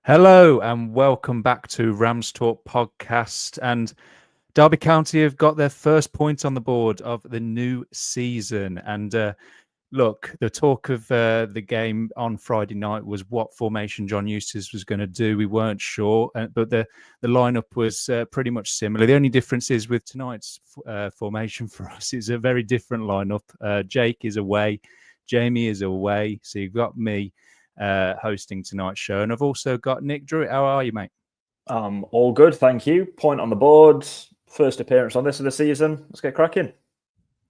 Hello and welcome back to Rams Talk Podcast. And Derby County have got their first point on the board of the new season. And look, the talk of the game on Friday night was what formation John Eustace was going to do. We weren't sure, but the lineup was pretty much similar. The only difference is with tonight's formation for us is a very different lineup. Jake is away, Jamie is away, so you've got me hosting tonight's show, and I've also got Nick Drewett. How are you, mate? All good, thank you. Point on the board. First appearance on this of the season. Let's get cracking.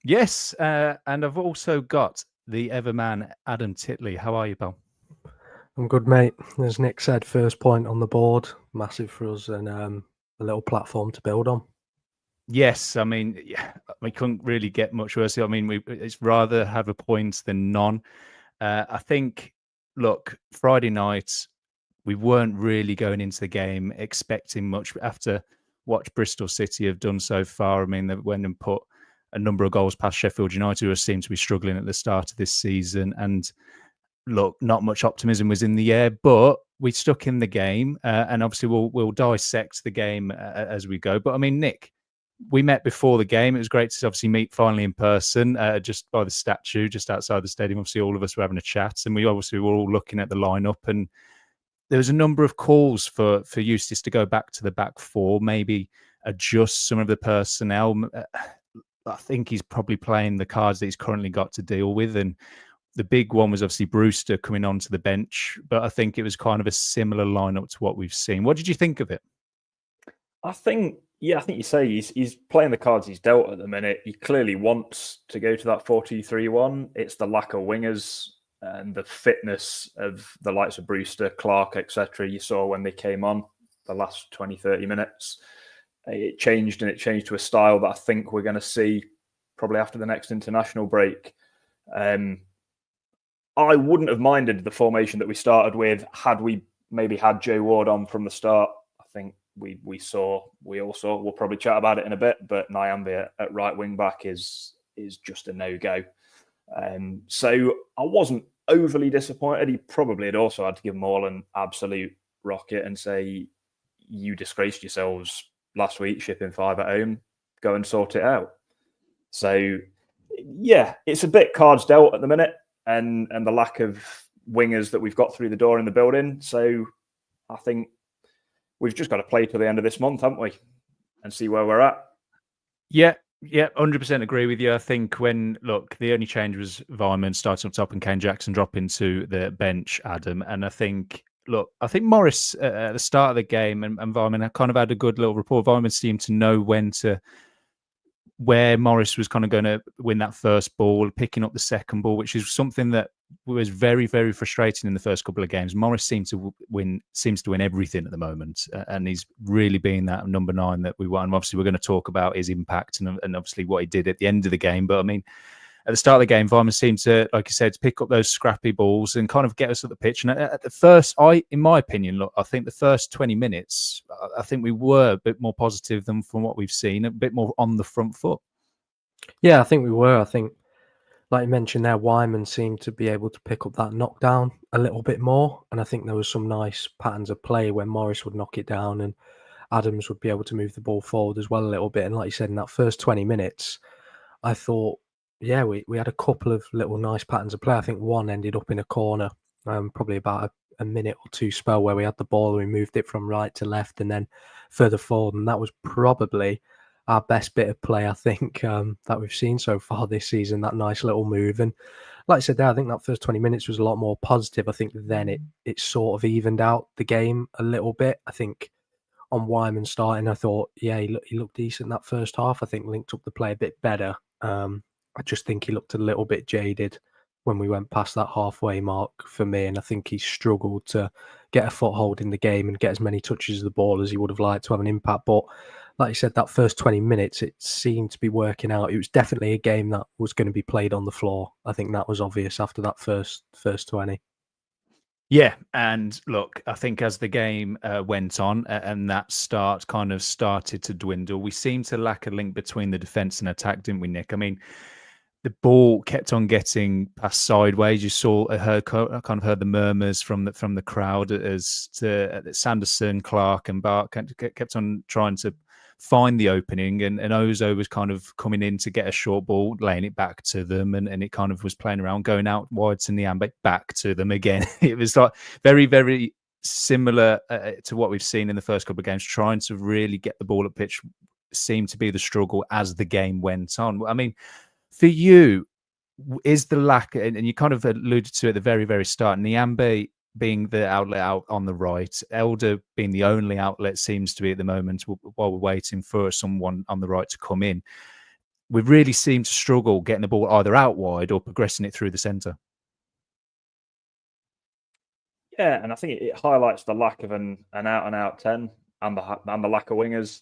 Yes, and I've also got the Everman Adam Titley. How are you, pal? I'm good, mate. As Nick said, first point on the board, massive for us, and a little platform to build on. Yes, I mean, we couldn't really get much worse. I mean, it's rather have a point than none. I think. Look, Friday night, we weren't really going into the game expecting much after what Bristol City have done so far. I mean, they went and put a number of goals past Sheffield United, who seemed to be struggling at the start of this season. And look, not much optimism was in the air, but we stuck in the game. And obviously, we'll dissect the game as we go. But I mean, Nick, we met before the game. It was great to obviously meet finally in person, just by the statue, just outside the stadium. Obviously, all of us were having a chat, and we obviously were all looking at the lineup. And there was a number of calls for Eustace to go back to the back four, maybe adjust some of the personnel. I think he's probably playing the cards that he's currently got to deal with. And the big one was obviously Brewster coming onto the bench, but I think it was kind of a similar lineup to what we've seen. What did you think of it? I think you say he's playing the cards he's dealt at the minute. He clearly wants to go to that 4-2-3-1. It's the lack of wingers and the fitness of the likes of Brewster, Clark, etc. You saw when they came on the last 20, 30 minutes. It changed to a style that I think we're going to see probably after the next international break. I wouldn't have minded the formation that we started with had we maybe had Joe Ward on from the start. I think we all saw. We'll probably chat about it in a bit, but Nyambi at right wing back is just a no-go. So I wasn't overly disappointed. He probably had also had to give them all an absolute rocket and say, you disgraced yourselves last week shipping 5 at home. Go and sort it out. So yeah, it's a bit cards dealt at the minute, and the lack of wingers that we've got through the door in the building. So I think we've just got to play to the end of this month, haven't we? And see where we're at. Yeah, 100% agree with you. I think the only change was Weimann starting up top and Kane Jackson dropping to the bench, Adam. And I think Morris at the start of the game and Weimann kind of had a good little rapport. Weimann seemed to know where Morris was kind of going to win that first ball, picking up the second ball, which is something that was very, very frustrating in the first couple of games. Morris seems to win everything at the moment, and he's really been that number 9 that we want. Obviously, we're going to talk about his impact and obviously what he did at the end of the game. But I mean, at the start of the game, Weimann seemed to, like you said, to pick up those scrappy balls and kind of get us at the pitch. And at the first, in my opinion, I think the first 20 minutes, I think we were a bit more positive than from what we've seen, a bit more on the front foot. Yeah, I think we were. I think, like you mentioned there, Weimann seemed to be able to pick up that knockdown a little bit more. And I think there was some nice patterns of play where Morris would knock it down and Adams would be able to move the ball forward as well a little bit. And like you said, in that first 20 minutes, I thought, yeah, we had a couple of little nice patterns of play. I think one ended up in a corner, probably about a minute or two spell where we had the ball and we moved it from right to left and then further forward. And that was probably our best bit of play, I think, that we've seen so far this season, that nice little move. And like I said there, I think that first 20 minutes was a lot more positive. I think then it sort of evened out the game a little bit. I think on Weimann starting, I thought, yeah, he looked decent that first half. I think linked up the play a bit better. I just think he looked a little bit jaded when we went past that halfway mark for me. And I think he struggled to get a foothold in the game and get as many touches of the ball as he would have liked to have an impact. But like you said, that first 20 minutes, it seemed to be working out. It was definitely a game that was going to be played on the floor. I think that was obvious after that first 20. Yeah, and look, I think as the game went on and that start kind of started to dwindle, we seemed to lack a link between the defence and attack, didn't we, Nick? I mean, the ball kept on getting passed sideways. You saw, kind of heard the murmurs from the crowd as to Sanderson, Clark, and Bart kept on trying to find the opening, and Ozo was kind of coming in to get a short ball, laying it back to them, and it kind of was playing around, going out wide to Niambe, back to them again. It was like very, very similar to what we've seen in the first couple of games. Trying to really get the ball at pitch seemed to be the struggle as the game went on. I mean, for you, is the lack, and you kind of alluded to it at the very, very start, Niambe being the outlet out on the right, Elder being the only outlet seems to be at the moment while we're waiting for someone on the right to come in. We really seem to struggle getting the ball either out wide or progressing it through the centre. Yeah, and I think it highlights the lack of an out-and-out 10 and the lack of wingers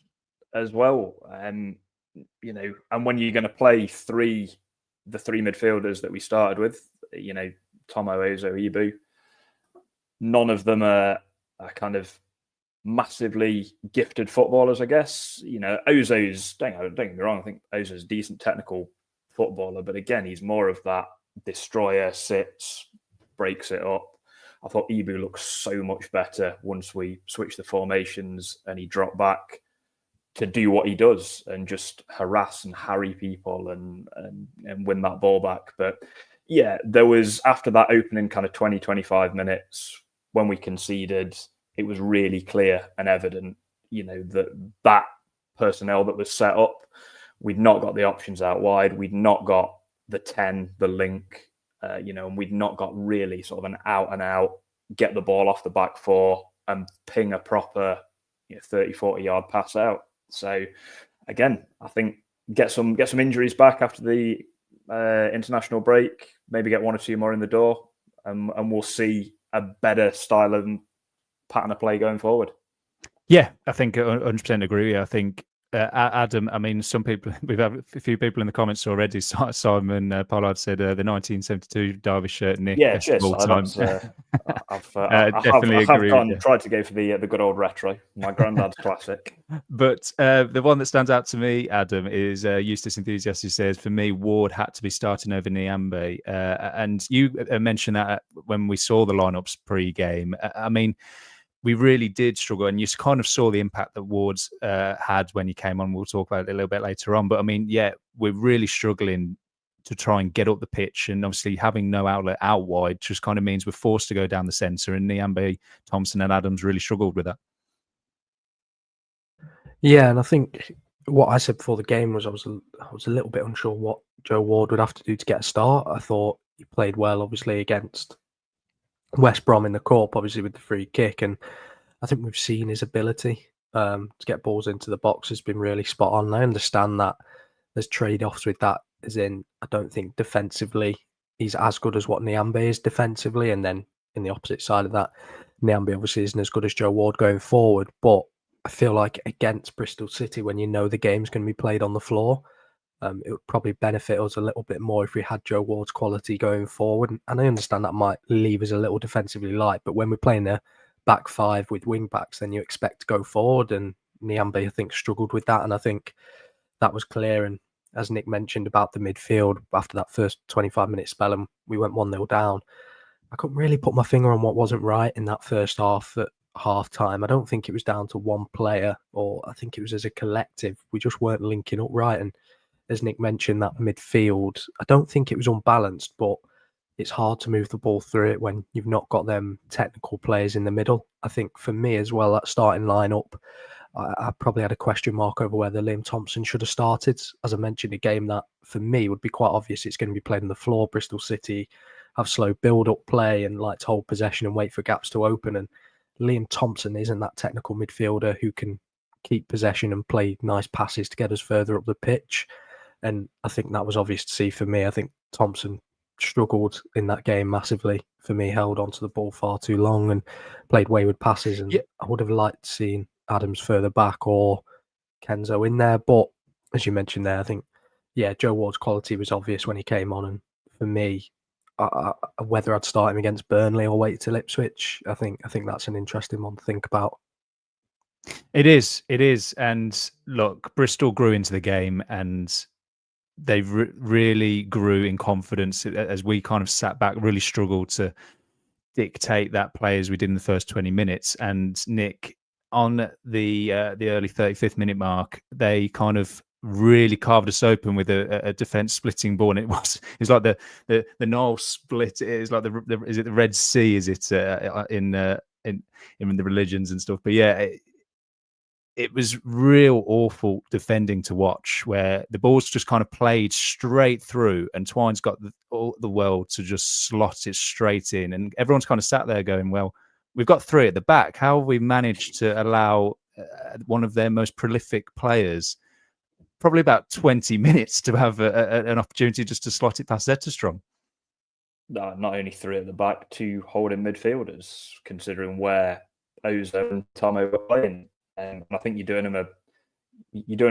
as well. And when you're going to play the three midfielders that we started with, Tomo, Ozo, Ibu, none of them are kind of massively gifted footballers, I guess. Ozo's, don't get me wrong, I think Ozo's a decent technical footballer, but again, he's more of that destroyer, sits, breaks it up. I thought Ibu looked so much better once we switched the formations and he dropped back to do what he does and just harass and harry people and win that ball back. But yeah, there was, after that opening kind of 20, 25 minutes, when we conceded, it was really clear and evident, that personnel that was set up, we'd not got the options out wide. We'd not got the 10, the link, and we'd not got really sort of an out and out, get the ball off the back four and ping a proper 30, 40 yard pass out. So again, I think get some injuries back after the international break, maybe get one or two more in the door, and we'll see a better style of pattern of play going forward. Yeah, I think 100% agree. I think Adam, I mean, some people, we've had a few people in the comments already. Simon Pollard said the 1972 Derby shirt, Nick. Yeah, cheers. I've definitely agree. Tried to go for the good old retro, my granddad's classic. But the one that stands out to me, Adam, is Eustace Enthusiast, who says, for me, Ward had to be starting over Niambe. And you mentioned that when we saw the lineups pre-game. I mean, we really did struggle, and you kind of saw the impact that Ward's had when he came on. We'll talk about it a little bit later on. But I mean, yeah, we're really struggling to try and get up the pitch, and obviously having no outlet out wide just kind of means we're forced to go down the centre, and Niambe, Thompson and Adams really struggled with that. Yeah, and I think what I said before the game was I was a little bit unsure what Joe Ward would have to do to get a start. I thought he played well, obviously, against West Brom in the Cup, obviously with the free kick, and I think we've seen his ability to get balls into the box has been really spot on. I understand that there's trade-offs with that, as in I don't think defensively he's as good as what Niambe is defensively, and then in the opposite side of that, Niambe obviously isn't as good as Joe Ward going forward. But I feel like against Bristol City, when the game's going to be played on the floor, it would probably benefit us a little bit more if we had Joe Ward's quality going forward. And I understand that might leave us a little defensively light, but when we're playing a back five with wing backs, then you expect to go forward. And Niambe, I think, struggled with that. And I think that was clear. And as Nick mentioned about the midfield, after that first 25-minute spell and we went 1-0 down, I couldn't really put my finger on what wasn't right in that first half at half time. I don't think it was down to one player, or I think it was as a collective. We just weren't linking up right. And as Nick mentioned, that midfield, I don't think it was unbalanced, but it's hard to move the ball through it when you've not got them technical players in the middle. I think for me as well, that starting lineup, I probably had a question mark over whether Liam Thompson should have started. As I mentioned, a game that for me would be quite obvious it's going to be played on the floor. Bristol City have slow build-up play and like to hold possession and wait for gaps to open. And Liam Thompson isn't that technical midfielder who can keep possession and play nice passes to get us further up the pitch. And I think that was obvious to see for me. I think Thompson struggled in that game massively. For me, held onto the ball far too long and played wayward passes. And I would have liked seeing Adams further back or Kenzo in there. But as you mentioned there, I think, Joe Ward's quality was obvious when he came on. And for me, whether I'd start him against Burnley or wait till Ipswich, I think that's an interesting one to think about. It is. And look, Bristol grew into the game, and they've really grew in confidence as we kind of sat back, really struggled to dictate that play as we did in the first 20 minutes. And Nick, on the early 35th minute mark, they kind of really carved us open with a defense splitting ball, and it was like the Nile split. It's like is it the Red Sea? Is it in the religions and stuff? But yeah, it was real awful defending to watch, where the ball's just kind of played straight through, and Twine's got all the world to just slot it straight in, and everyone's kind of sat there going, well, we've got three at the back. How have we managed to allow one of their most prolific players probably about 20 minutes to have an opportunity just to slot it past Zetterstrom? No, not only three at the back, two holding midfielders, considering where Ozil and Tomo were playing. And I think you're doing him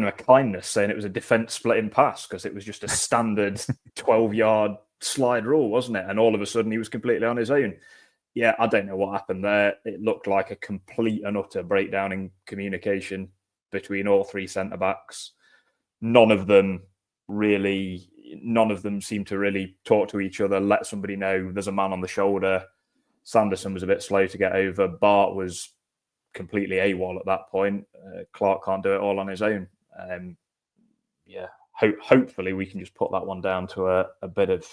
a kindness saying it was a defence splitting pass, because it was just a standard 12-yard slide rule, wasn't it? And all of a sudden he was completely on his own. Yeah, I don't know what happened there. It looked like a complete and utter breakdown in communication between all three centre-backs. None of them seemed to really talk to each other, let somebody know there's a man on the shoulder. Sanderson was a bit slow to get over. Bart was completely AWOL at that point. Clark can't do it all on his own. Hopefully we can just put that one down to a bit of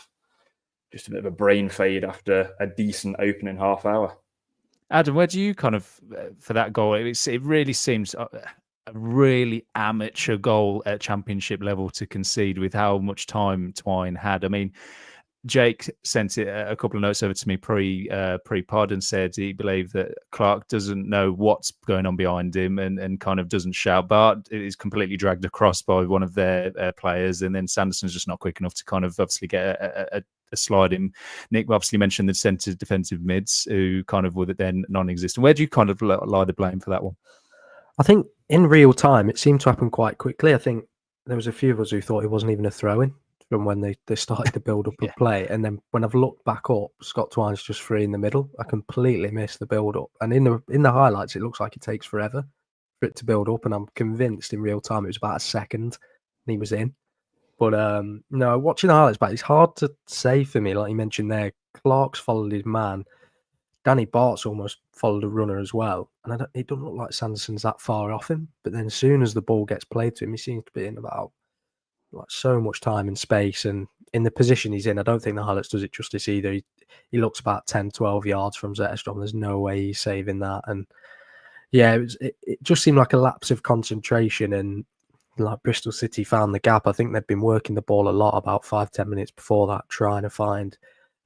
a brain fade after a decent opening half hour. Adam, where do you kind of, for that goal, it really seems a really amateur goal at championship level to concede with how much time Twine had. I mean, Jake sent a couple of notes over to me pre-pod and said he believed that Clark doesn't know what's going on behind him and kind of doesn't shout. Bart is completely dragged across by one of their players, and then Sanderson's just not quick enough to kind of obviously get a slide in. Nick obviously mentioned the centre defensive mids who kind of were then non-existent. Where do you kind of lie the blame for that one? I think in real time, it seemed to happen quite quickly. I think there was a few of us who thought it wasn't even a throw-in from when they started to build up a play. And then when I've looked back up, Scott Twine's just free in the middle. I completely missed the build-up. And in the highlights, it looks like it takes forever for it to build up. And I'm convinced in real time it was about a second and he was in. But no, watching the highlights back, it's hard to say for me. Like you mentioned there, Clark's followed his man. Danny Bart's almost followed a runner as well. And it doesn't look like Sanderson's that far off him. But then as soon as the ball gets played to him, he seems to be in about so much time and space. And in the position he's in, I don't think the highlights does it justice either. He looks about 10, 12 yards from Zetterstrom. There's no way he's saving that. And yeah, it just seemed like a lapse of concentration. And like Bristol City found the gap. I think they'd been working the ball a lot about 5-10 minutes before that, trying to find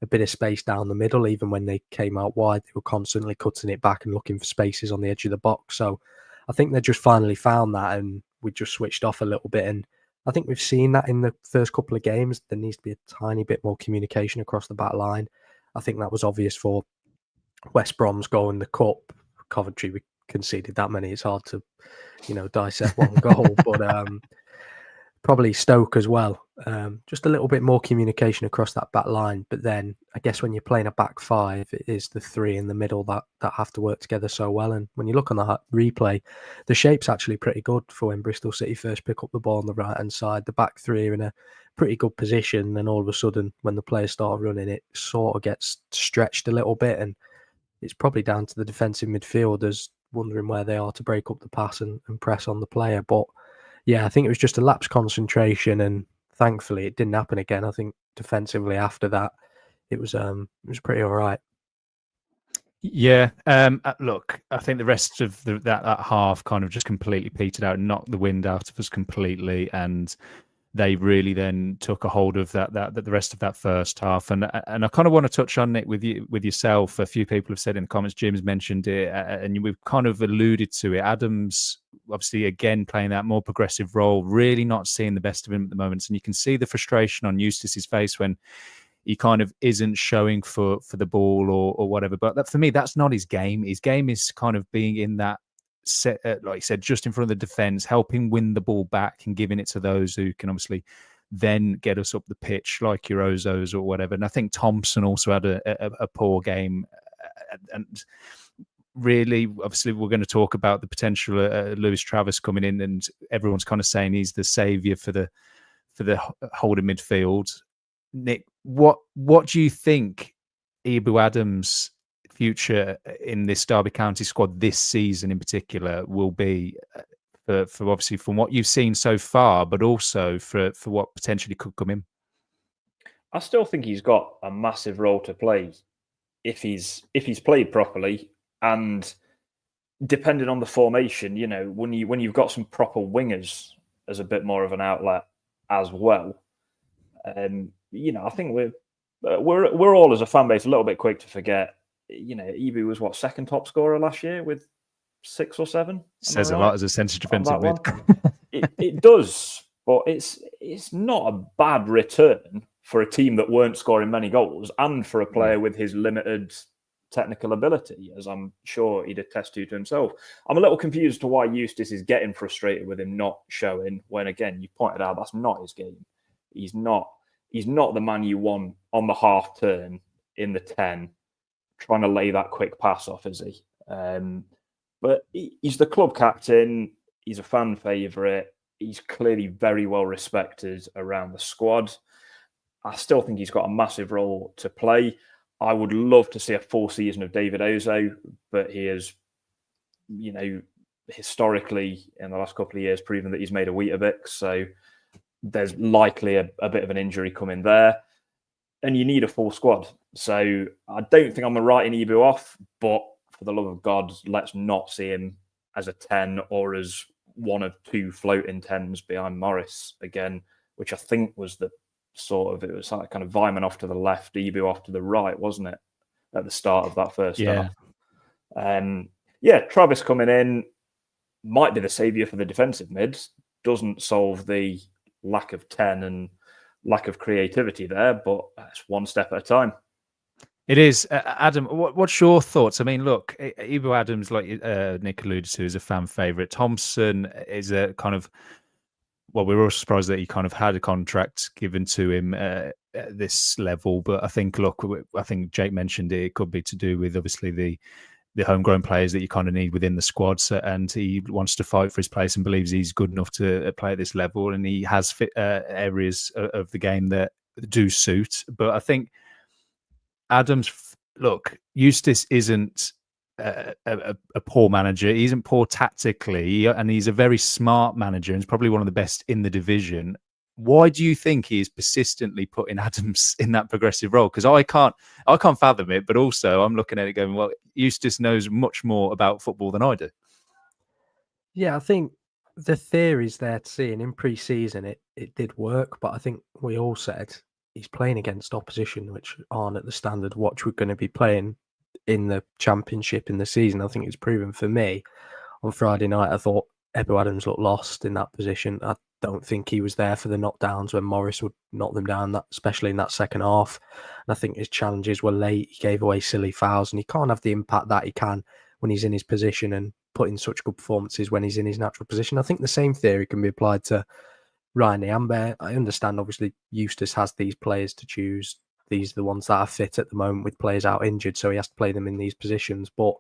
a bit of space down the middle. Even when they came out wide, they were constantly cutting it back and looking for spaces on the edge of the box. So I think they just finally found that, and we just switched off a little bit. And I think we've seen that in the first couple of games. There needs to be a tiny bit more communication across the back line. I think that was obvious for West Brom's goal in the Cup. Coventry, we conceded that many. It's hard to, dissect one goal, but probably Stoke as well. Just a little bit more communication across that back line. But then I guess when you're playing a back five, it is the three in the middle that have to work together so well. And when you look on the replay, the shape's actually pretty good for when Bristol City first pick up the ball on the right-hand side. The back three are in a pretty good position. And all of a sudden, when the players start running, it sort of gets stretched a little bit. And it's probably down to the defensive midfielders wondering where they are to break up the pass and press on the player. But yeah, I think it was just a lapse concentration, and thankfully it didn't happen again. I think defensively after that, it was pretty all right. Yeah, look, I think the rest of that half kind of just completely petered out and knocked the wind out of us completely, and they really then took a hold of that the rest of that first half. And I kind of want to touch on it with yourself. A few people have said in the comments, Jim's mentioned it, and we've kind of alluded to it. Adams obviously again playing that more progressive role, really not seeing the best of him at the moment, and you can see the frustration on Eustace's face when he kind of isn't showing for the ball or whatever. But for me, that's not his game. His game is kind of being in that set, like you said, just in front of the defence, helping win the ball back and giving it to those who can obviously then get us up the pitch, like your Ozos or whatever. And I think Thompson also had a poor game. And really, obviously, we're going to talk about the potential Lewis Travis coming in, and everyone's kind of saying he's the saviour for for the holding midfield. Nick, what do you think Ibu Adams' future in this Derby County squad this season in particular will be, for obviously from what you've seen so far, but also for what potentially could come in? I still think he's got a massive role to play if he's played properly, and depending on the formation, you know, when you've got some proper wingers as a bit more of an outlet as well. You know, I think we're all as a fan base a little bit quick to forget. You know, Ibu was what, second top scorer last year with 6 or 7. Says a lot as a centre defensive mid. It does, but it's not a bad return for a team that weren't scoring many goals, and for a player with his limited technical ability, as I'm sure he'd attest to himself. I'm a little confused to why Eustace is getting frustrated with him not showing, when again, you pointed out that's not his game. He's not the man you want on the half turn in the 10 trying to lay that quick pass off, is he? But he's the club captain. He's a fan favourite. He's clearly very well respected around the squad. I still think he's got a massive role to play. I would love to see a full season of David Ozo, but he has, you know, historically in the last couple of years proven that he's made a Weetabix. So there's likely a bit of an injury coming there. And you need a full squad. So I don't think I'm writing Ibu off, but for the love of God, let's not see him as a 10 or as one of 2 floating 10s behind Morris again, which I think was the sort of, it was like kind of Vyman off to the left, Ibu off to the right, wasn't it? At the start of that first half. Travis coming in might be the saviour for the defensive mids. Doesn't solve the lack of 10 and lack of creativity there, but it's one step at a time. It is. Adam, what's your thoughts? I mean, look, Ibu Adams, like Nick alluded to, is a fan favourite. Thompson is a kind of, well, we were all surprised that he kind of had a contract given to him at this level. But I think, look, I think Jake mentioned it could be to do with obviously the homegrown players that you kind of need within the squad. So, and he wants to fight for his place and believes he's good enough to play at this level. And he has areas of the game that do suit. But I think Adams, look, Eustace isn't a poor manager. He isn't poor tactically, and he's a very smart manager and he's probably one of the best in the division. Why do you think he is persistently putting Adams in that progressive role? Because I can't fathom it, but also I'm looking at it going, well, Eustace knows much more about football than I do. Yeah, I think the theory's there to see, and in pre-season it did work, but I think we all said he's playing against opposition which aren't at the standard what we're going to be playing in the championship in the season. I think it's proven for me. On Friday night, I thought Ibu Adams looked lost in that position. I don't think he was there for the knockdowns when Morris would knock them down, especially in that second half. And I think his challenges were late. He gave away silly fouls, and he can't have the impact that he can when he's in his position and put in such good performances when he's in his natural position. I think the same theory can be applied to Ryan Niambe. I understand, obviously, Eustace has these players to choose. These are the ones that are fit at the moment with players out injured, so he has to play them in these positions. But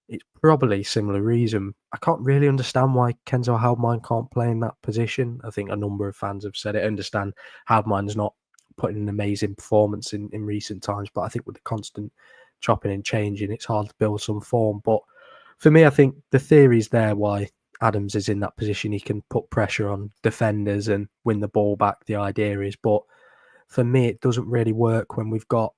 it's probably a similar reason. I can't really understand why Kenzo Haldmine can't play in that position. I think a number of fans have said it. I understand Haldmine's not putting an amazing performance in recent times, but I think with the constant chopping and changing, it's hard to build some form. But for me, I think the theory's there why Adams is in that position. He can put pressure on defenders and win the ball back, the idea is. But for me, it doesn't really work when we've got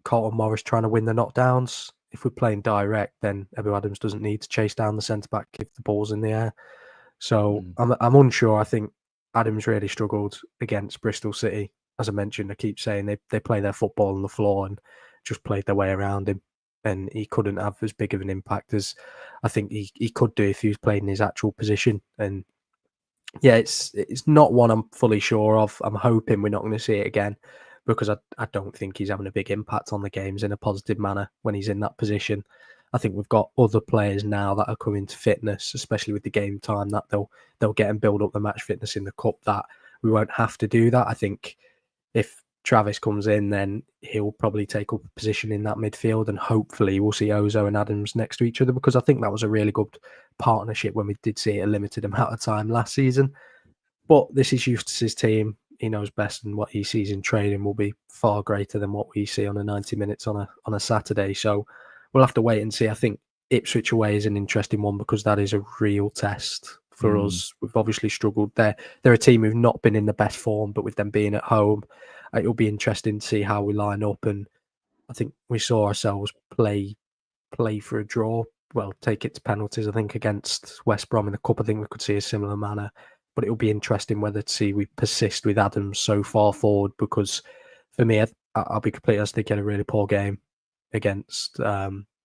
Carlton Morris trying to win the knockdowns. If we're playing direct, then Ibu Adams doesn't need to chase down the centre-back if the ball's in the air. So I'm unsure. I think Adams really struggled against Bristol City. As I mentioned, I keep saying they play their football on the floor and just played their way around him. And he couldn't have as big of an impact as I think he could do if he was playing in his actual position. And yeah, it's not one I'm fully sure of. I'm hoping we're not going to see it again, because I don't think he's having a big impact on the games in a positive manner when he's in that position. I think we've got other players now that are coming to fitness, especially with the game time, that they'll get and build up the match fitness in the cup, that we won't have to do that. I think if Travis comes in, then he'll probably take up a position in that midfield, and hopefully we'll see Ozo and Adams next to each other, because I think that was a really good partnership when we did see it a limited amount of time last season. But this is Eustace's team. he knows best, and what he sees in training will be far greater than what we see on a 90 minutes on a Saturday. So we'll have to wait and see. I think Ipswich away is an interesting one because that is a real test for us. We've obviously struggled there. They're a team who've not been in the best form, but with them being at home, it'll be interesting to see how we line up. And I think we saw ourselves play for a draw. Well, take it to penalties. I think against West Brom in the cup, I think we could see a similar manner. But it'll be interesting whether to see we persist with Adams so far forward, because for me, I'll be completely honest, he had a really poor game against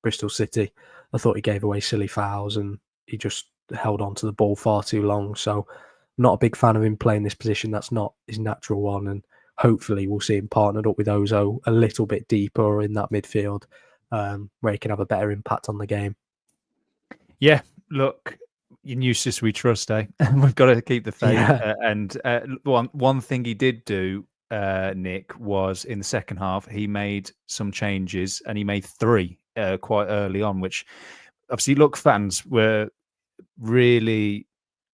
Bristol City. I thought he gave away silly fouls and he just held on to the ball far too long. So I'm not a big fan of him playing this position. That's not his natural one. And hopefully we'll see him partnered up with Ozo a little bit deeper in that midfield, where he can have a better impact on the game. Yeah, look, in Eustace we trust, eh? We've got to keep the faith. Yeah. And one thing he did do, Nick, was in the second half, he made some changes, and he made 3 quite early on, which obviously, look, fans were really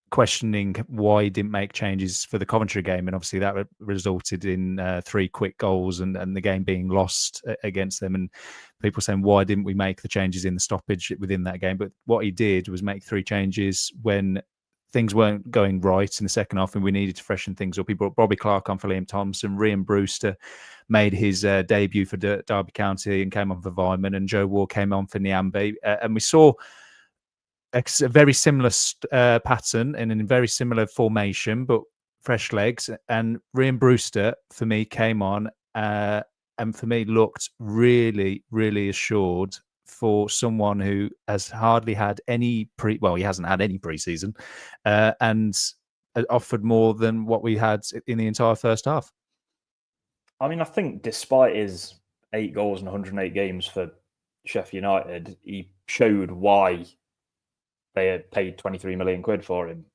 questioning why he didn't make changes for the Coventry game, and obviously that resulted in 3 quick goals and the game being lost against them, and people saying, why didn't we make the changes in the stoppage within that game? But what he did was make 3 changes when things weren't going right in the second half and we needed to freshen things up. He brought Bobby Clark on for Liam Thompson. Ryan Brewster made his debut for Derby County and came on for Vyman, and Joe Ward came on for Niambi, and we saw a very similar pattern and in a very similar formation, but fresh legs. And Ryan Brewster, for me, came on and for me looked really, really assured for someone who has hardly had any he hasn't had any pre-season, and offered more than what we had in the entire first half. I mean, I think despite his 8 goals in 108 games for Sheffield United, he showed why they had paid 23 million quid for him.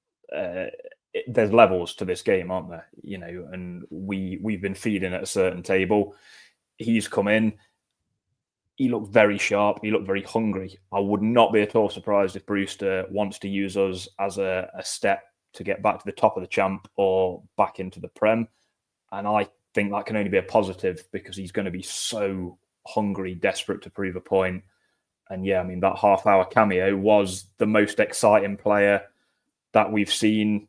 There's levels to this game, aren't there? You know, and we've been feeding at a certain table. He's come in. He looked very sharp. He looked very hungry. I would not be at all surprised if Brewster wants to use us as a step to get back to the top of the champ or back into the Prem. And I think that can only be a positive because he's going to be so hungry, desperate to prove a point. And yeah, I mean, that half-hour cameo was the most exciting player that we've seen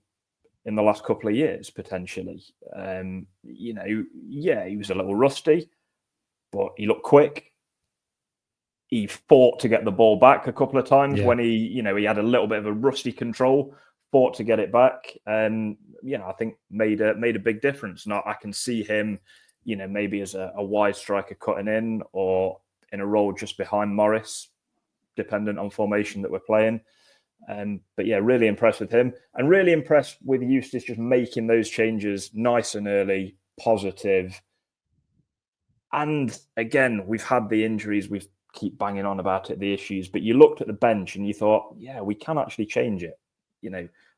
in the last couple of years, potentially. You know, yeah, he was a little rusty, but he looked quick. He fought to get the ball back a couple of times when he had a little bit of a rusty control, fought to get it back. And, I think made a big difference. Now I can see him, maybe as a wide striker cutting in or in a role just behind Morris, dependent on formation that we're playing. But yeah, really impressed with him and really impressed with Eustace just making those changes nice and early, positive. And again, we've had the injuries, we've keep banging on about it, the issues, but you looked at the bench and you thought, yeah, we can actually change it.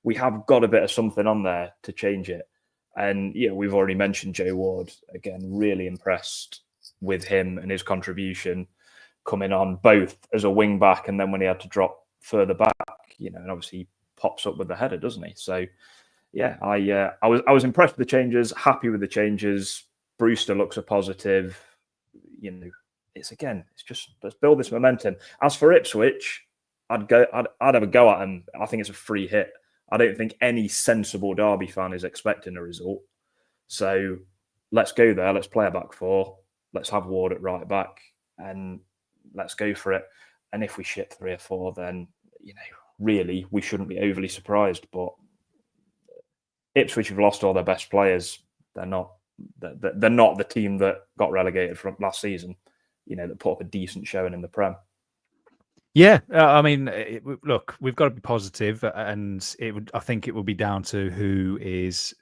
We have got a bit of something on there to change it. And we've already mentioned Joe Ward. Again, really impressed with him and his contribution coming on both as a wing back and then when he had to drop further back, and obviously he pops up with the header, doesn't he? So yeah, I was impressed with the changes, happy with the changes. Brewster looks a positive. It's just let's build this momentum. As for Ipswich, I'd have a go at them. I think it's a free hit. I don't think any sensible Derby fan is expecting a result. So let's go there. Let's play a back 4. Let's have Ward at right back and let's go for it. And if we shit 3 or 4, then, really, we shouldn't be overly surprised. But Ipswich have lost all their best players. They're not the team that got relegated from last season, that put up a decent showing in the Prem. Yeah, I mean, look, we've got to be positive, and I think it will be down to who is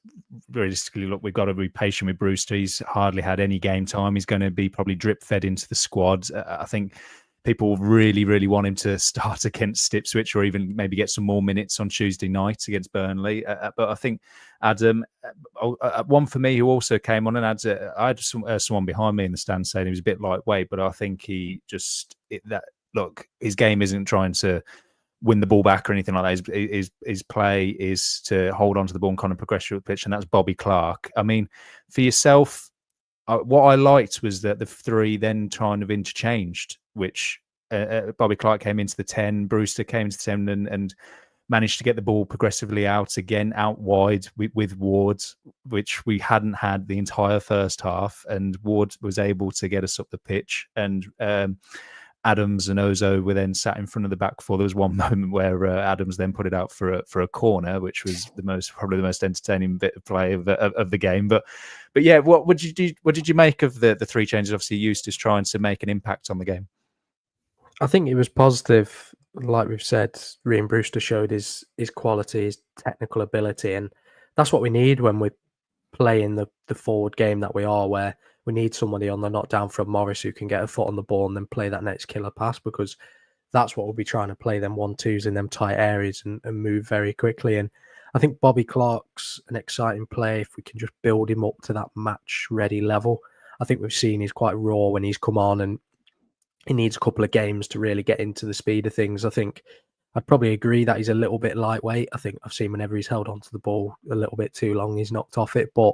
realistically. Look, we've got to be patient with Brewster. He's hardly had any game time. He's going to be probably drip fed into the squad. I think people really, really want him to start against Ipswich, or even maybe get some more minutes on Tuesday night against Burnley. But I think Adam, one for me who also came on and I had someone behind me in the stand saying he was a bit lightweight, but I think he just look, his game isn't trying to win the ball back or anything like that. His play is to hold on to the ball and kind of progress through the pitch, and that's Bobby Clark. I mean, for yourself, what I liked was that the three then kind of interchanged, which Bobby Clark came into the 10, Brewster came into the 10 and managed to get the ball progressively out wide with Ward, which we hadn't had the entire first half, and Ward was able to get us up the pitch, and Adams and Ozo were then sat in front of the back four. There was one moment where Adams then put it out for a corner, which was probably the most entertaining bit of play of the game. But yeah, what did you make of the three changes? Obviously, Eustace trying to make an impact on the game. I think it was positive. Like we've said, Rhian Brewster showed his quality, his technical ability, and that's what we need when we're playing the forward game that we are, where we need somebody on the knockdown from Morris who can get a foot on the ball and then play that next killer pass, because that's what we'll be trying to play, them 1-2s in them tight areas and move very quickly. And I think Bobby Clark's an exciting play if we can just build him up to that match ready level. I think we've seen he's quite raw when he's come on, and he needs a couple of games to really get into the speed of things. I think I'd probably agree that he's a little bit lightweight. I think I've seen whenever he's held onto the ball a little bit too long, he's knocked off it. But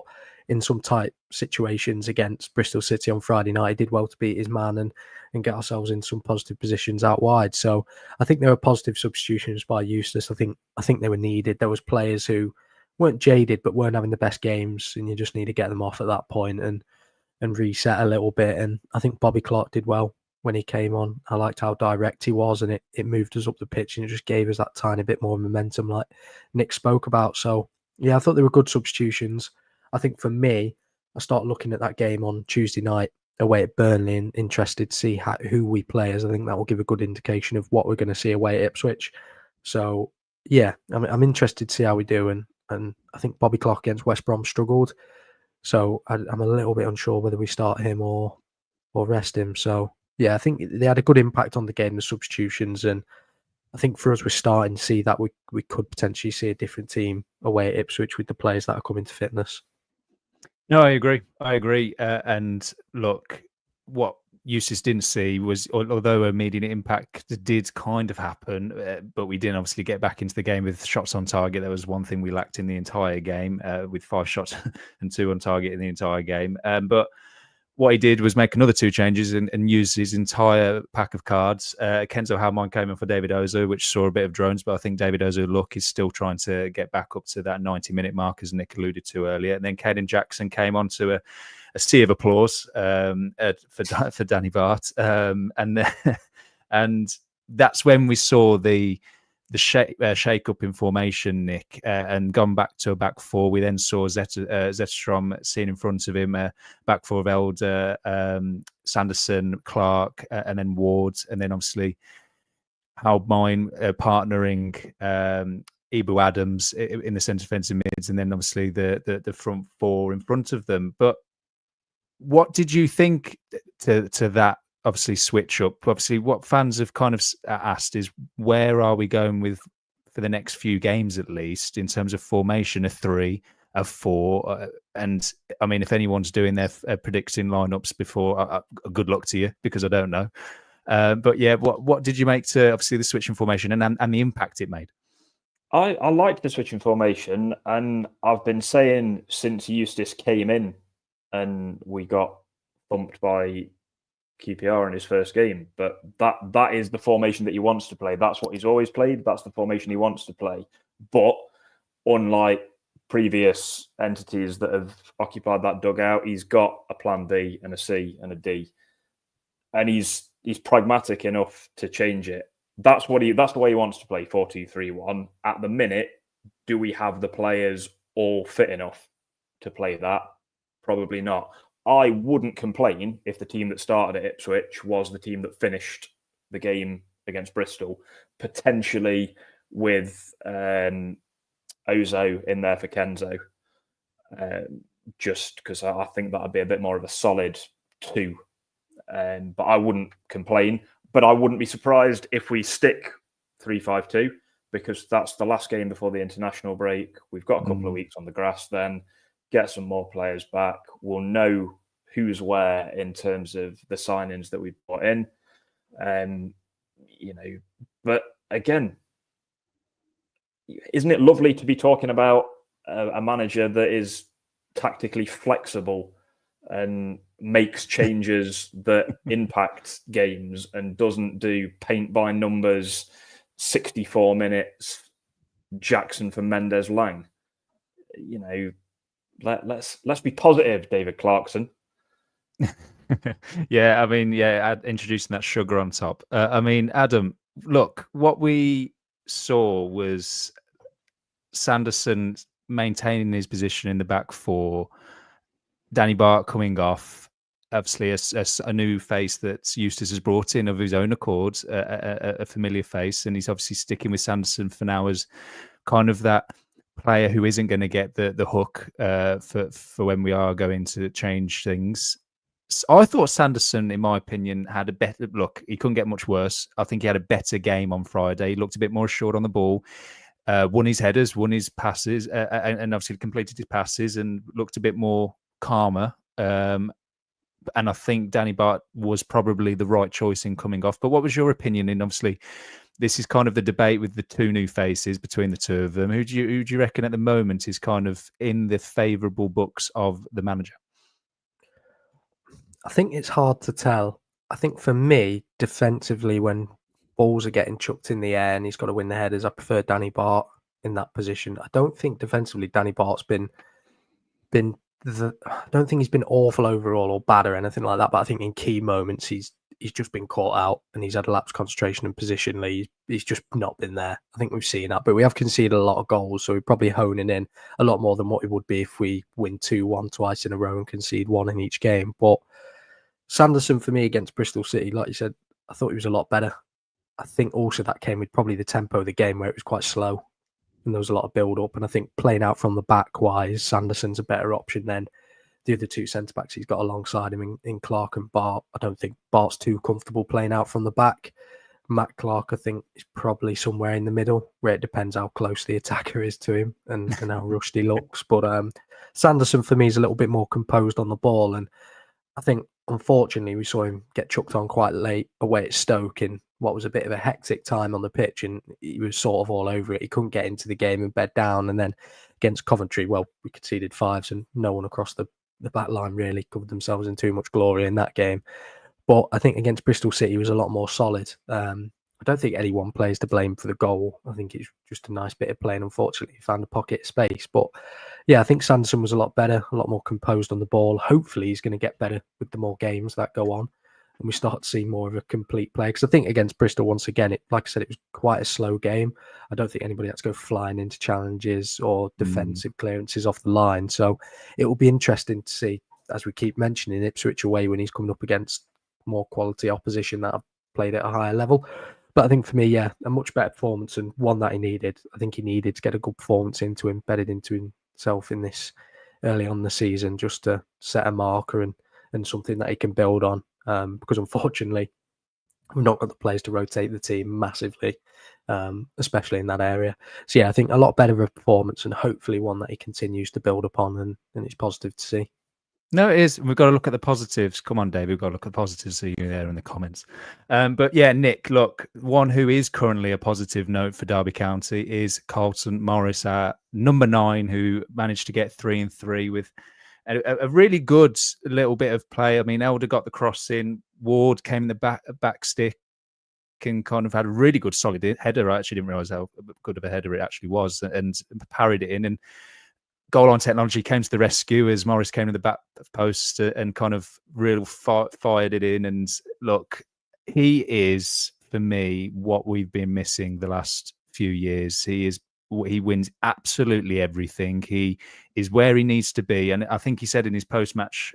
in some tight situations against Bristol City on Friday night, he did well to beat his man and get ourselves in some positive positions out wide. So I think there were positive substitutions by Eustace. I think they were needed. There was players who weren't jaded but weren't having the best games, and you just need to get them off at that point and reset a little bit. And I think Bobby Clark did well when he came on. I liked how direct he was, and it moved us up the pitch, and it just gave us that tiny bit more momentum like Nick spoke about. So yeah, I thought they were good substitutions. I think for me, I start looking at that game on Tuesday night away at Burnley and interested to see who we play, as I think that will give a good indication of what we're going to see away at Ipswich. So yeah, I'm interested to see how we do, and I think Bobby Clark against West Brom struggled, so I'm a little bit unsure whether we start him or rest him. So yeah, I think they had a good impact on the game, the substitutions, and I think for us, we're starting to see that we could potentially see a different team away at Ipswich with the players that are coming to fitness. No, I agree. And look, what Eustace didn't see was, although immediate impact did kind of happen, but we didn't obviously get back into the game with shots on target. That was one thing we lacked in the entire game, with 5 shots and 2 on target in the entire game. But what he did was make another 2 changes and use his entire pack of cards. Kenzo Halmine came in for David Ozo, which saw a bit of drones, but I think David Ozo, look, is still trying to get back up to that 90-minute mark, as Nick alluded to earlier. And then Caden Jackson came on to a sea of applause for Danny Bart. And that's when we saw the shake up in formation, Nick, and gone back to a back 4. We then saw Zetterstrom seen in front of him, back 4 of Elder, Sanderson, Clark, and then Ward, and then obviously Halmine partnering Ibu Adams in the centre defensive mids, and then obviously the front 4 in front of them. But what did you think to that? Obviously, switch up. Obviously, what fans have kind of asked is, where are we going with for the next few games, at least in terms of formation, a 3, a 4, and I mean, if anyone's doing their predicting lineups before, good luck to you, because I don't know. But yeah, what did you make to obviously the switching formation and the impact it made? I liked the switching formation, and I've been saying since Eustace came in and we got thumped by QPR in his first game, but that is the formation that he wants to play. That's what he's always played. That's the formation he wants to play. But unlike previous entities that have occupied that dugout, he's got a plan B and a C and a D, and he's pragmatic enough to change it. That's the way he wants to play 4-2-3-1. At the minute, do we have the players all fit enough to play that? Probably not. I wouldn't complain if the team that started at Ipswich was the team that finished the game against Bristol, potentially with Ozo in there for Kenzo, just because I think that would be a bit more of a solid 2. But I wouldn't complain. But I wouldn't be surprised if we stick 3-5-2, because that's the last game before the international break. We've got a couple of weeks on the grass then. Get some more players back. We'll know who's where in terms of the signings that we've brought in. But again, isn't it lovely to be talking about a manager that is tactically flexible and makes changes that impact games and doesn't do paint by numbers, 64 minutes, Jackson for Mendes Lang? You know, let's be positive, David Clarkson. Yeah, I mean, introducing that sugar on top. I mean, Adam, look, what we saw was Sanderson maintaining his position in the back four, Danny Bart coming off, obviously a new face that Eustace has brought in of his own accord, a familiar face, and he's obviously sticking with Sanderson for now as kind of that player who isn't going to get the hook for when we are going to change things. So I thought Sanderson, in my opinion, had a better look. He couldn't get much worse. I think he had a better game on Friday. He looked a bit more assured on the ball, won his headers, won his passes, and obviously completed his passes and looked a bit more calmer. And I think Danny Bart was probably the right choice in coming off. But what was your opinion? And obviously, this is kind of the debate with the two new faces between the two of them. Who do you reckon at the moment is kind of in the favourable books of the manager? I think it's hard to tell. I think for me, defensively, when balls are getting chucked in the air and he's got to win the headers, I prefer Danny Bart in that position. I don't think defensively Danny Bart's been I don't think he's been awful overall or bad or anything like that. But I think in key moments he's just been caught out and he's had a lapse concentration and positionally he's just not been there. I think we've seen that, but we have conceded a lot of goals, so we're probably honing in a lot more than what it would be if we win 2-1 twice in a row and concede one in each game. But Sanderson for me against Bristol City, like you said, I thought he was a lot better. I think also that came with probably the tempo of the game where it was quite slow and there was a lot of build up. And I think playing out from the back wise, Sanderson's a better option than the other two centre backs he's got alongside him in Clark and Bart. I don't think Bart's too comfortable playing out from the back. Matt Clark, I think, is probably somewhere in the middle, where it depends how close the attacker is to him and how rushed he looks. But Sanderson for me is a little bit more composed on the ball, and I think, unfortunately, we saw him get chucked on quite late away at Stoke in what was a bit of a hectic time on the pitch, and he was sort of all over it. He couldn't get into the game and bed down. And then against Coventry, well, we conceded fives and no one across the back line really covered themselves in too much glory in that game. But I think against Bristol City, he was a lot more solid. I don't think any one player is to blame for the goal. I think it's just a nice bit of playing. Unfortunately, he found a pocket of space. But yeah, I think Sanderson was a lot better, a lot more composed on the ball. Hopefully, he's going to get better with the more games that go on. And we start to see more of a complete play. Because I think against Bristol, once again, like I said, it was quite a slow game. I don't think anybody had to go flying into challenges or defensive clearances off the line. So it will be interesting to see, as we keep mentioning, Ipswich away when he's coming up against more quality opposition that have played at a higher level. But I think for me, yeah, a much better performance and one that he needed. I think he needed to get a good performance embedded into himself in this early on the season, just to set a marker and something that he can build on. Because unfortunately, we've not got the players to rotate the team massively, especially in that area. So yeah, I think a lot better of a performance and hopefully one that he continues to build upon, and it's positive to see. No, it is. We've got to look at the positives. Come on, Dave. We've got to look at the positives. See you there in the comments. But yeah, Nick, look, one who is currently a positive note for Derby County is Carlton Morris, number 9, who managed to get 3-3 with a really good little bit of play. I mean, Elder got the cross in. Ward came in the back stick and kind of had a really good solid header. I actually didn't realise how good of a header it actually was, and parried it in. And goal line technology came to the rescue as Morris came to the back post and kind of real fired it in. And look, he is, for me, what we've been missing the last few years. He wins absolutely everything. He is where he needs to be. And I think he said in his post-match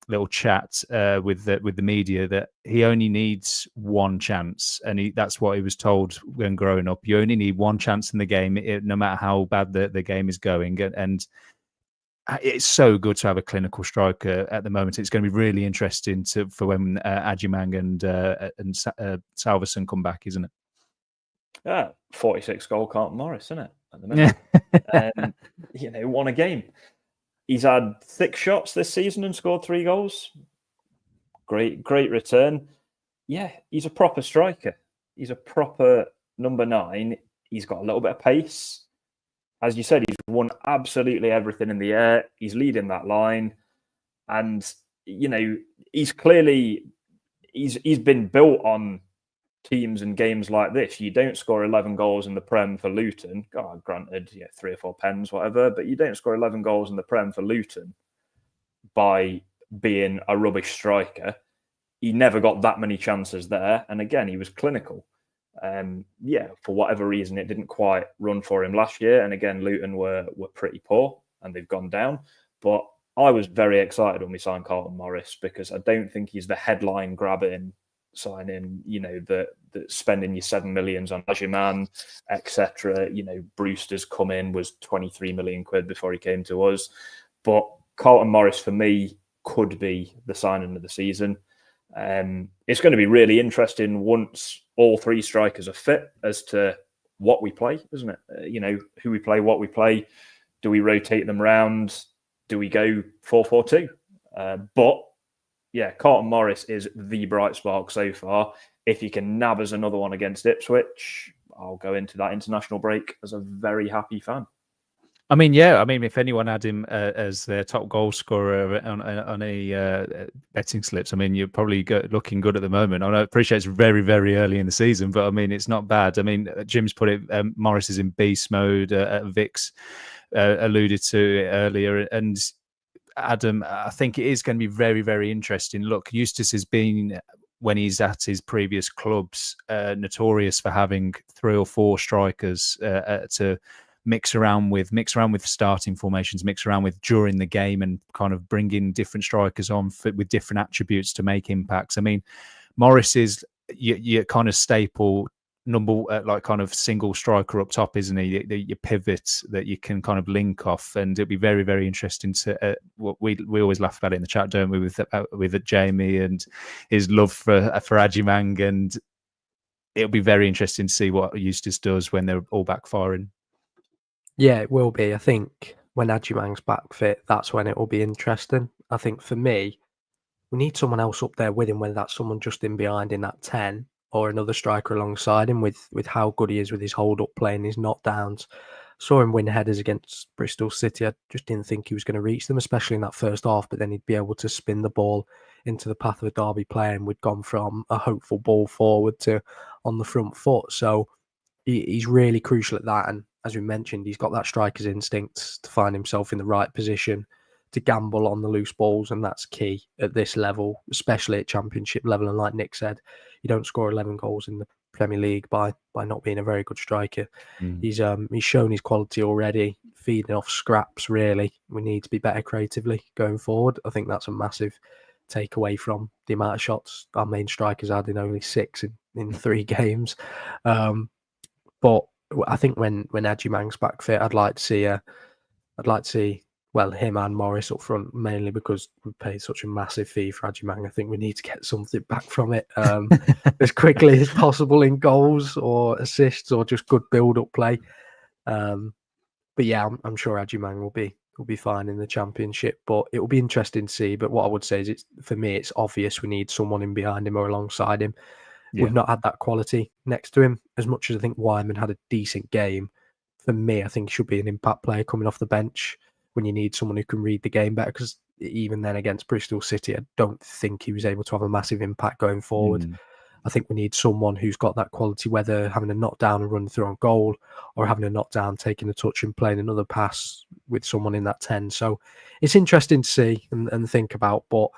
little chat with the media that he only needs one chance, and that's what he was told when growing up. You only need one chance in the game, no matter how bad the game is going. And it's so good to have a clinical striker at the moment. It's going to be really interesting for when Adjumang and Salverson come back, isn't it? Yeah, 46 goal Carlton Morris, isn't it? At the minute, won a game. He's had 6 shots this season and scored 3 goals. Great return. Yeah, he's a proper striker. He's a proper number 9. He's got a little bit of pace. As you said, he's won absolutely everything in the air. He's leading that line. And, he's clearly, he's been built on teams and games like this. You don't score 11 goals in the Prem for Luton. Granted, 3 or 4 pens, whatever, but you don't score 11 goals in the Prem for Luton by being a rubbish striker. He never got that many chances there. And again, he was clinical. For whatever reason, it didn't quite run for him last year. And again, Luton were pretty poor and they've gone down. But I was very excited when we signed Carlton Morris, because I don't think he's the headline grabbing signing, that spending your 7 million on Ajiman, etc. Brewster's come in, was 23 million quid before he came to us. But Carlton Morris, for me, could be the signing of the season. It's going to be really interesting once all 3 strikers are fit as to what we play, isn't it? Who we play, what we play. Do we rotate them round? Do we go 4-4-2? But Carlton Morris is the bright spark so far. If he can nab us another one against Ipswich, I'll go into that international break as a very happy fan. If anyone had him as their top goal scorer on a betting slips, you're probably looking good at the moment. I appreciate it's very, very early in the season, but it's not bad. Jim's put it, Morris is in beast mode. Vix alluded to it earlier, and Adam, I think it is going to be very, very interesting. Look, Eustace has been, when he's at his previous clubs, notorious for having 3 or 4 strikers to mix around with starting formations, mix around with during the game, and kind of bringing different strikers on with different attributes to make impacts. Morris is your kind of staple number, kind of single striker up top, isn't he? Your pivots that you can kind of link off, and it'll be very, very interesting to. We always laugh about it in the chat, don't we, with Jamie and his love for Ajimang, and it'll be very interesting to see what Eustace does when they're all back firing. Yeah, it will be. I think when Ajimang's back fit, that's when it will be interesting. I think for me, we need someone else up there with him, whether that's someone just in behind in that 10 or another striker alongside him, with how good he is with his hold-up play and his knockdowns. Saw him win headers against Bristol City. I just didn't think he was going to reach them, especially in that first half, but then he'd be able to spin the ball into the path of a Derby player, and we'd gone from a hopeful ball forward to on the front foot. So he's really crucial at that, and as we mentioned, he's got that striker's instincts to find himself in the right position, to gamble on the loose balls, and that's key at this level, especially at Championship level. And like Nick said, you don't score 11 goals in the Premier League by not being a very good striker. He's shown his quality already, feeding off scraps. Really, we need to be better creatively going forward. I think that's a massive takeaway from the amount of shots our main strikers had in only 6 in 3 games. But I think when Ajimang's back fit, I'd like to see him and Morris up front, mainly because we paid such a massive fee for Ajimang. I think we need to get something back from it as quickly as possible in goals or assists or just good build-up play. But yeah, I'm sure Ajimang will be fine in the Championship, but it will be interesting to see. But what I would say is, for me, it's obvious we need someone in behind him or alongside him. Yeah. We've not had that quality next to him. As much as I think Wyman had a decent game, for me, I think he should be an impact player coming off the bench when you need someone who can read the game better, because even then against Bristol City, I don't think he was able to have a massive impact going forward. I think we need someone who's got that quality, whether having a knockdown and run through on goal, or having a knockdown, taking a touch and playing another pass with someone in that 10. So it's interesting to see and think about. But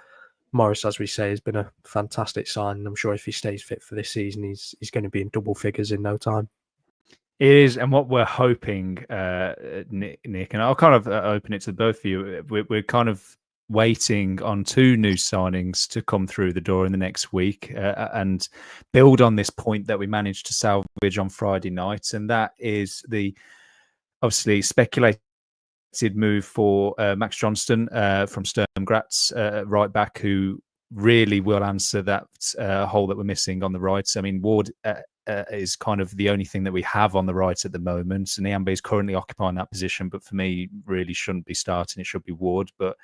Morris, as we say, has been a fantastic sign, and I'm sure if he stays fit for this season, he's going to be in double figures in no time. It is, and what we're hoping, Nick, and I'll kind of open it to both of you. We're kind of waiting on 2 new signings to come through the door in the next week and build on this point that we managed to salvage on Friday night, and that is the obviously speculated move for Max Johnston from Sturm Graz, right back, who really will answer that hole that we're missing on the right. I mean, Ward is kind of the only thing that we have on the right at the moment, and Niambe is currently occupying that position, but for me, really shouldn't be starting. It should be Ward, but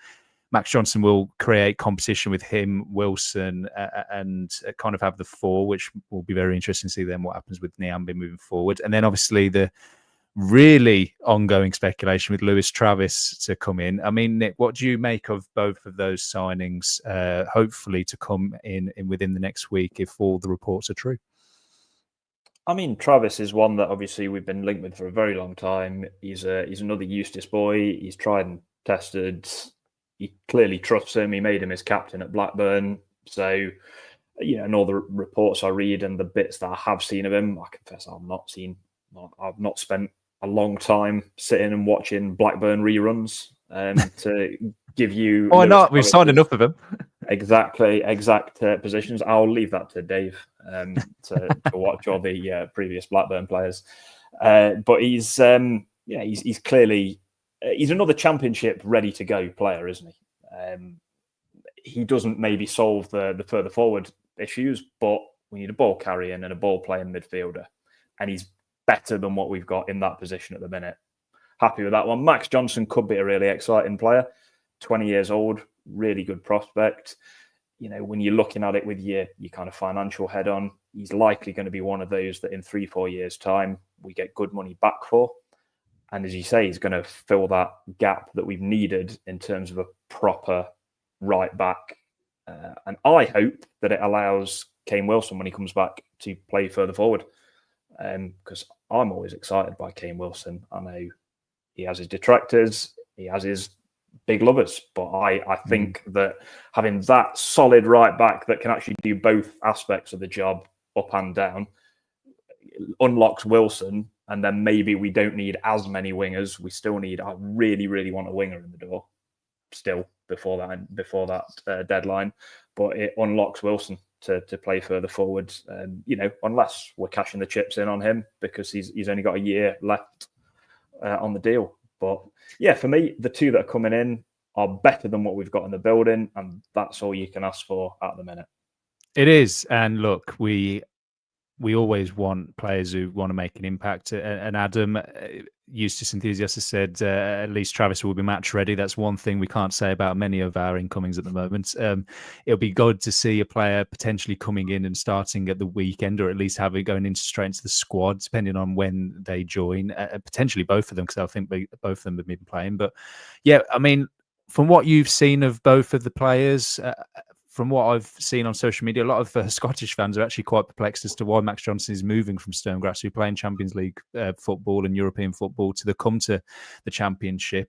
Max Johnson will create competition with him, Wilson, and kind of have the four, which will be very interesting to see then what happens with Niambi moving forward. And then obviously the really ongoing speculation with Lewis Travis to come in. I mean, Nick, what do you make of both of those signings, hopefully to come in within the next week if all the reports are true? I mean, Travis is one that obviously we've been linked with for a very long time. He's another Eustace boy. He's tried and tested. He clearly trusts him. He made him his captain at Blackburn. So, and all the reports I read and the bits that I have seen of him, I confess I've not spent a long time sitting and watching Blackburn reruns to give you. Why not? We've signed enough of them. Exact positions. I'll leave that to Dave to watch all the previous Blackburn players. But he's clearly he's another Championship ready to go player, isn't he? He doesn't maybe solve the further forward issues, but we need a ball carrying and a ball playing midfielder, and he's better than what we've got in that position at the minute. Happy with that one. Max Johnson could be a really exciting player. 20 years old, really good prospect. When you're looking at it with your kind of financial head on, he's likely going to be one of those that in 3-4 years' time we get good money back for. And as you say, he's going to fill that gap that we've needed in terms of a proper right back. And I hope that it allows Kane Wilson, when he comes back, to play further forward. Because I'm always excited by Kane Wilson. I know he has his detractors, he has his big lovers, but I think that having that solid right back that can actually do both aspects of the job, up and down, unlocks Wilson, and then maybe we don't need as many wingers. We still need. I really, really want a winger in the door still before that deadline, but it unlocks Wilson to play further forward. Unless we're cashing the chips in on him because he's only got a year left on the deal. But yeah, for me, the two that are coming in are better than what we've got in the building, and that's all you can ask for at the minute. It is, and look, we always want players who want to make an impact. And Adam, Eustace Enthusiast, has said at least Travis will be match ready. That's one thing we can't say about many of our incomings at the moment. It'll be good to see a player potentially coming in and starting at the weekend, or at least going straight into the squad, depending on when they join. Potentially both of them, because I think both of them have been playing. But yeah, I mean, from what you've seen of both of the players, from what I've seen on social media, a lot of Scottish fans are actually quite perplexed as to why Max Johnson is moving from Sturmgrass, who play in Champions League football and European football, to come to the Championship.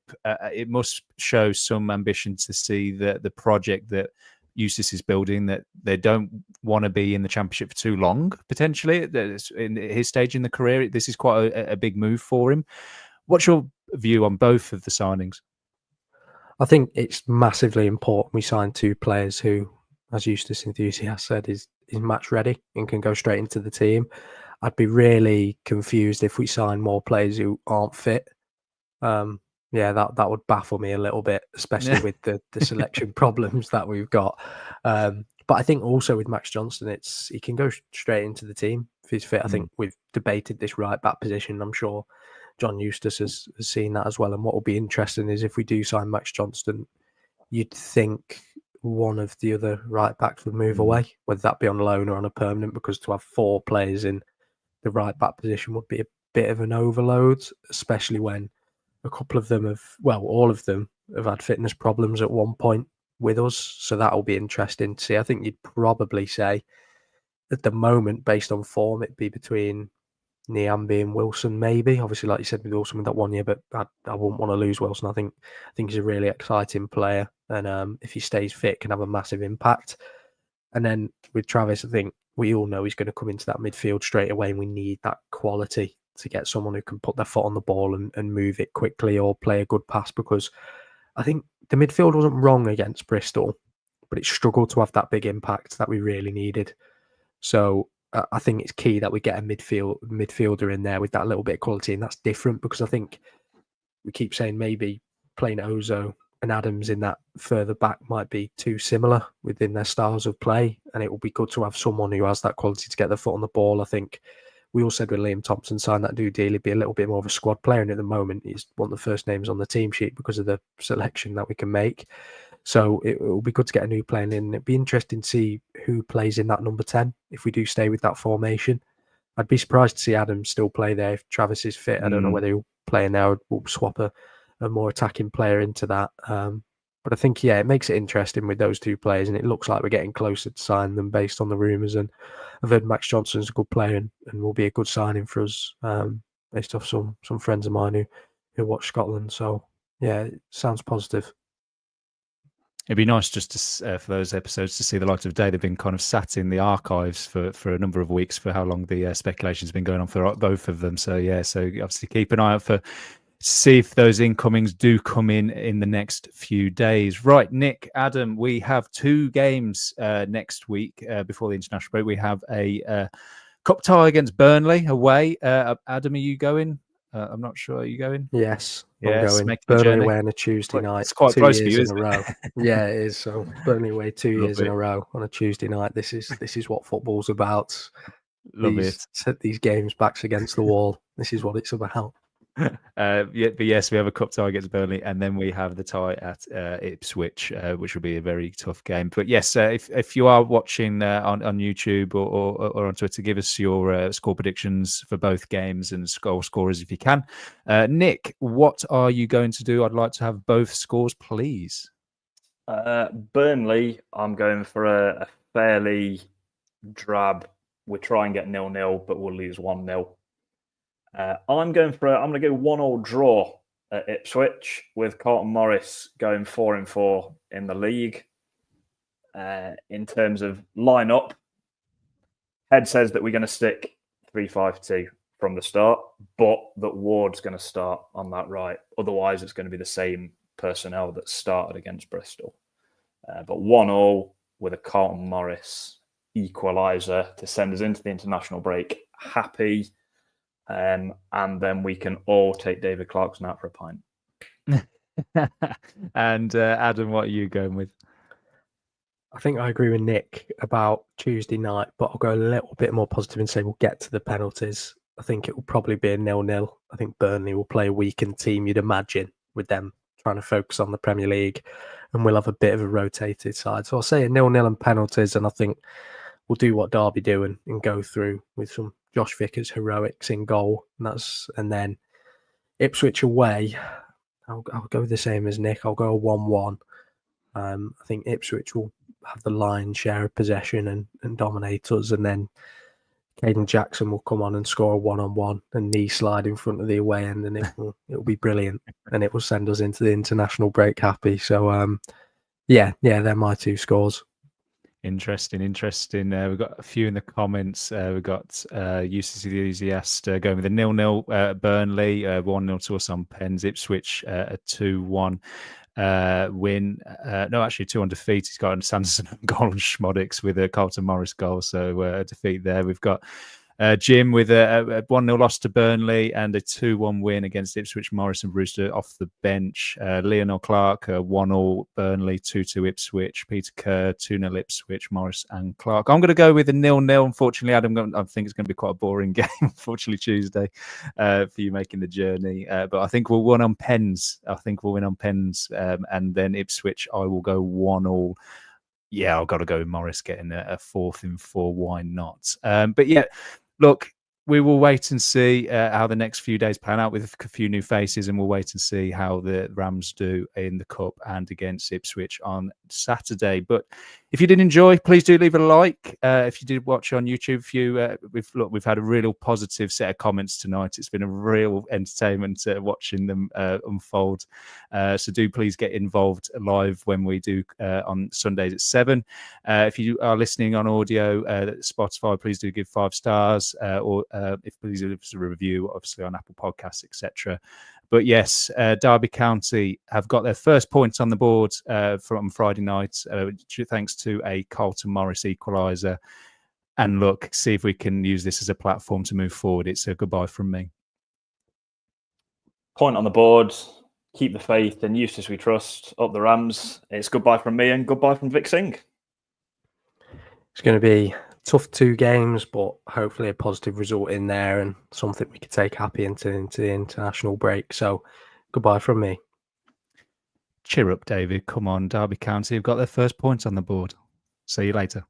It must show some ambition to see the project that Eustace is building, that they don't want to be in the Championship for too long, potentially. In his stage in the career, this is quite a big move for him. What's your view on both of the signings? I think it's massively important we sign two players who, as Eustace Enthusiast said, is match ready and can go straight into the team. I'd be really confused if we sign more players who aren't fit. That would baffle me a little bit, especially with the selection problems that we've got. But I think also with Max Johnson, he can go straight into the team if he's fit. I think we've debated this right back position. I'm sure John Eustace has seen that as well. And what will be interesting is if we do sign Max Johnson, you'd think one of the other right backs would move away, whether that be on loan or on a permanent, because to have four players in the right back position would be a bit of an overload, especially when a couple of them all of them have had fitness problems at one point with us. So that'll be interesting to see. I think you'd probably say at the moment, based on form, it'd be between Niambi and Wilson, maybe. Obviously, like you said, with Wilson with that 1 year, but I wouldn't want to lose Wilson. I think he's a really exciting player, and if he stays fit, can have a massive impact. And then with Travis, I think we all know he's going to come into that midfield straight away, and we need that quality to get someone who can put their foot on the ball and move it quickly or play a good pass, because I think the midfield wasn't wrong against Bristol, but it struggled to have that big impact that we really needed. So I think it's key that we get a midfielder in there with that little bit of quality, and that's different because I think we keep saying maybe playing Ozo and Adams in that further back might be too similar within their styles of play, and it will be good to have someone who has that quality to get their foot on the ball. I think we all said when Liam Thompson signed that new deal, he'd be a little bit more of a squad player, and at the moment he's one of the first names on the team sheet because of the selection that we can make. So it will be good to get a new player in. It'd be interesting to see who plays in that number 10 if we do stay with that formation. I'd be surprised to see Adam still play there if Travis is fit. I don't know whether he'll play in there or we'll swap a more attacking player into that. But I think, it makes it interesting with those two players, and it looks like we're getting closer to sign them based on the rumours. And I've heard Max Johnson's a good player and will be a good signing for us based off some friends of mine who watch Scotland. So, it sounds positive. It'd be nice just to, for those episodes to see the light of day. They've been kind of sat in the archives for a number of weeks for how long the speculation's been going on for both of them. So, so obviously keep an eye out for see if those incomings do come in the next few days. Right, Nick, Adam, we have 2 games next week before the international break. We have a cup tie against Burnley away. Adam, are you going? I'm not sure. Are you going? Yes, yes, I'm going. Burnley away on a Tuesday night. It's quite 2 close years for you, in a row. Yeah, it is. So Burnley away 2 years in a row on a Tuesday night. This is what football's about. Love it. These games backs against the wall. This is what it's about. But yes, we have a cup tie against Burnley, and then we have the tie at Ipswich, which will be a very tough game. But yes, if you are watching on YouTube or on Twitter, give us your score predictions for both games and goal scorers if you can. Nick, what are you going to do? I'd like to have both scores, please. Burnley, I'm going for a fairly drab. We'll try and get 0-0, but we'll lose 1-0. I'm going to go 1-1 draw at Ipswich with Carlton Morris going 4-4 in the league. In terms of lineup, Head says that we're going to stick 3-5-2 from the start, but that Ward's going to start on that right. Otherwise, it's going to be the same personnel that started against Bristol. But 1-1 with a Carlton Morris equaliser to send us into the international break happy. And then we can all take David Clarkson out for a pint. And Adam, what are you going with? I think I agree with Nick about Tuesday night, but I'll go a little bit more positive and say we'll get to the penalties. I think it will probably be a 0-0. I think Burnley will play a weakened team, you'd imagine, with them trying to focus on the Premier League, and we'll have a bit of a rotated side. So I'll say a 0-0 and penalties, and I think we'll do what Derby do and go through with some Josh Vickers heroics in goal, and then Ipswich away. I'll go the same as Nick. I'll go 1-1. I think Ipswich will have the lion's share of possession and dominate us, and then Caden Jackson will come on and score a 1-on-1 and knee slide in front of the away end, and it'll be brilliant, and it will send us into the international break happy. So they're my 2 scores. Interesting. We've got a few in the comments. We've got UCC Enthusiast going with a 0-0 Burnley, 1-0 to us on Pens. Ipswich a 2-1 win. No, actually 2-1 defeat. He's got Sanderson goal and Schmodix with a Carlton Morris goal. So a defeat there. We've got Jim with a 1-0 loss to Burnley and a 2-1 win against Ipswich. Morris and Brewster off the bench. Leonor Clark, 1-0 Burnley, 2-2 Ipswich. Peter Kerr, 2-0 Ipswich, Morris and Clark. I'm going to go with a 0-0. Unfortunately, Adam, I think it's going to be quite a boring game, unfortunately, Tuesday for you making the journey. But I think we'll win on pens. And then Ipswich, I will go 1-1. Yeah, I've got to go with Morris getting a 4th in 4. Why not? But yeah, look, we will wait and see how the next few days pan out with a few new faces, and we'll wait and see how the Rams do in the Cup and against Ipswich on Saturday. But if you did enjoy, please do leave a like. If you did watch on YouTube, we've had a real positive set of comments tonight. It's been a real entertainment watching them unfold. So do please get involved live when we do on Sundays at 7. If you are listening on audio, Spotify, please do give 5 stars, or if please leave us a review, obviously on Apple Podcasts, etc. But yes, Derby County have got their first points on the board from Friday night, thanks to a Carlton Morris equaliser. And look, see if we can use this as a platform to move forward. It's a goodbye from me. Point on the board. Keep the faith. In Eustace we trust. Up the Rams. It's goodbye from me and goodbye from Vic Singh. It's going to be tough 2 games, but hopefully a positive result in there and something we could take happy into the international break. So goodbye from me. Cheer up, David. Come on, Derby County have got their first points on the board. See you later.